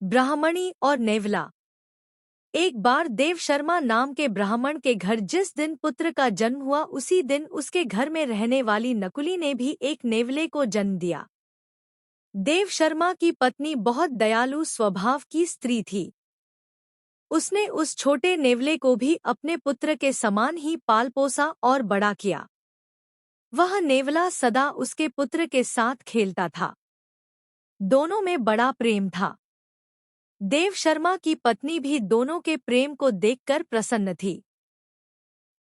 ब्राह्मणी और नेवला। एक बार देव शर्मा नाम के ब्राह्मण के घर जिस दिन पुत्र का जन्म हुआ उसी दिन उसके घर में रहने वाली नकुली ने भी एक नेवले को जन्म दिया। देव शर्मा की पत्नी बहुत दयालु स्वभाव की स्त्री थी। उसने उस छोटे नेवले को भी अपने पुत्र के समान ही पाल पोसा और बड़ा किया। वह नेवला सदा उसके पुत्र के साथ खेलता था। दोनों में बड़ा प्रेम था। देव शर्मा की पत्नी भी दोनों के प्रेम को देखकर प्रसन्न थी,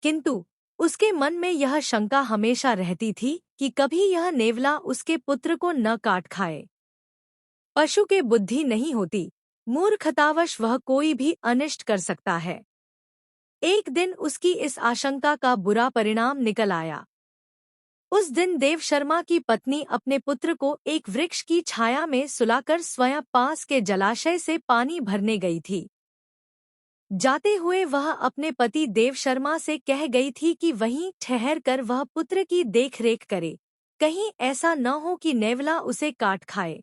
किंतु उसके मन में यह शंका हमेशा रहती थी कि कभी यह नेवला उसके पुत्र को न काट खाए। पशु के बुद्धि नहीं होती, मूर्खतावश वह कोई भी अनिष्ट कर सकता है। एक दिन उसकी इस आशंका का बुरा परिणाम निकल आया। उस दिन देव शर्मा की पत्नी अपने पुत्र को एक वृक्ष की छाया में सुलाकर स्वयं पास के जलाशय से पानी भरने गई थी। जाते हुए वह अपने पति देव शर्मा से कह गई थी कि वहीं ठहर कर वह पुत्र की देखरेख करे, कहीं ऐसा न हो कि नेवला उसे काट खाए।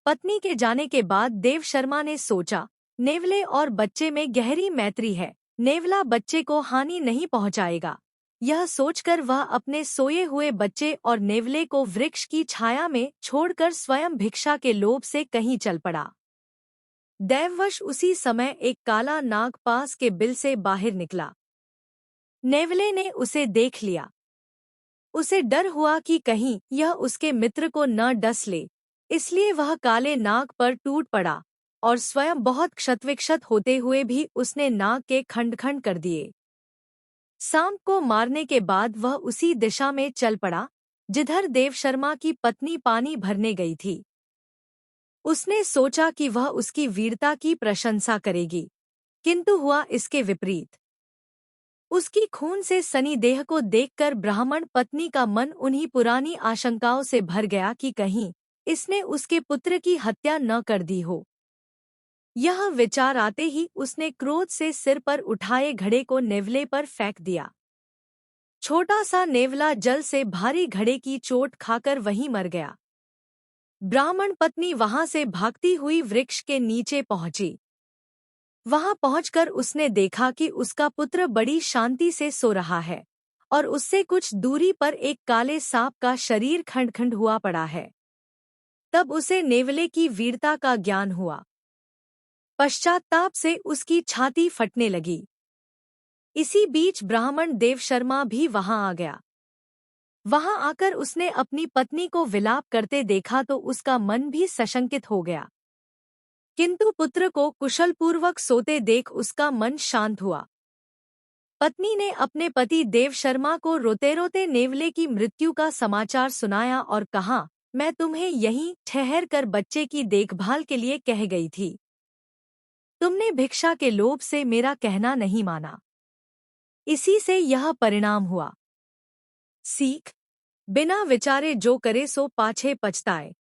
पत्नी के जाने के बाद देव शर्मा ने सोचा, नेवले और बच्चे में गहरी मैत्री है, नेवला बच्चे को हानि नहीं पहुंचाएगा। यह सोचकर वह अपने सोए हुए बच्चे और नेवले को वृक्ष की छाया में छोड़कर स्वयं भिक्षा के लोभ से कहीं चल पड़ा। दैववश उसी समय एक काला नाग पास के बिल से बाहर निकला। नेवले ने उसे देख लिया। उसे डर हुआ कि कहीं यह उसके मित्र को न डस ले, इसलिए वह काले नाग पर टूट पड़ा और स्वयं बहुत क्षतविक्षत होते हुए भी उसने नाग के खंड खंड कर दिए। सांप को मारने के बाद वह उसी दिशा में चल पड़ा जिधर देव शर्मा की पत्नी पानी भरने गई थी। उसने सोचा कि वह उसकी वीरता की प्रशंसा करेगी, किंतु हुआ इसके विपरीत। उसकी खून से सनी देह को देखकर ब्राह्मण पत्नी का मन उन्हीं पुरानी आशंकाओं से भर गया कि कहीं इसने उसके पुत्र की हत्या न कर दी हो। यह विचार आते ही उसने क्रोध से सिर पर उठाए घड़े को नेवले पर फेंक दिया। छोटा सा नेवला जल से भारी घड़े की चोट खाकर वहीं मर गया। ब्राह्मण पत्नी वहां से भागती हुई वृक्ष के नीचे पहुंची। वहां पहुंचकर उसने देखा कि उसका पुत्र बड़ी शांति से सो रहा है और उससे कुछ दूरी पर एक काले सांप का शरीर खंड खंड हुआ पड़ा है। तब उसे नेवले की वीरता का ज्ञान हुआ। पश्चाताप से उसकी छाती फटने लगी। इसी बीच ब्राह्मण देव शर्मा भी वहां आ गया। वहां आकर उसने अपनी पत्नी को विलाप करते देखा तो उसका मन भी सशंकित हो गया, किंतु पुत्र को कुशलपूर्वक सोते देख उसका मन शांत हुआ। पत्नी ने अपने पति देव शर्मा को रोते रोते नेवले की मृत्यु का समाचार सुनाया और कहा, मैं तुम्हें यहीं ठहर कर बच्चे की देखभाल के लिए कह गई थी। तुमने भिक्षा के लोभ से मेरा कहना नहीं माना। इसी से यह परिणाम हुआ। सीख, बिना विचारे जो करे सो पाछे पछताए।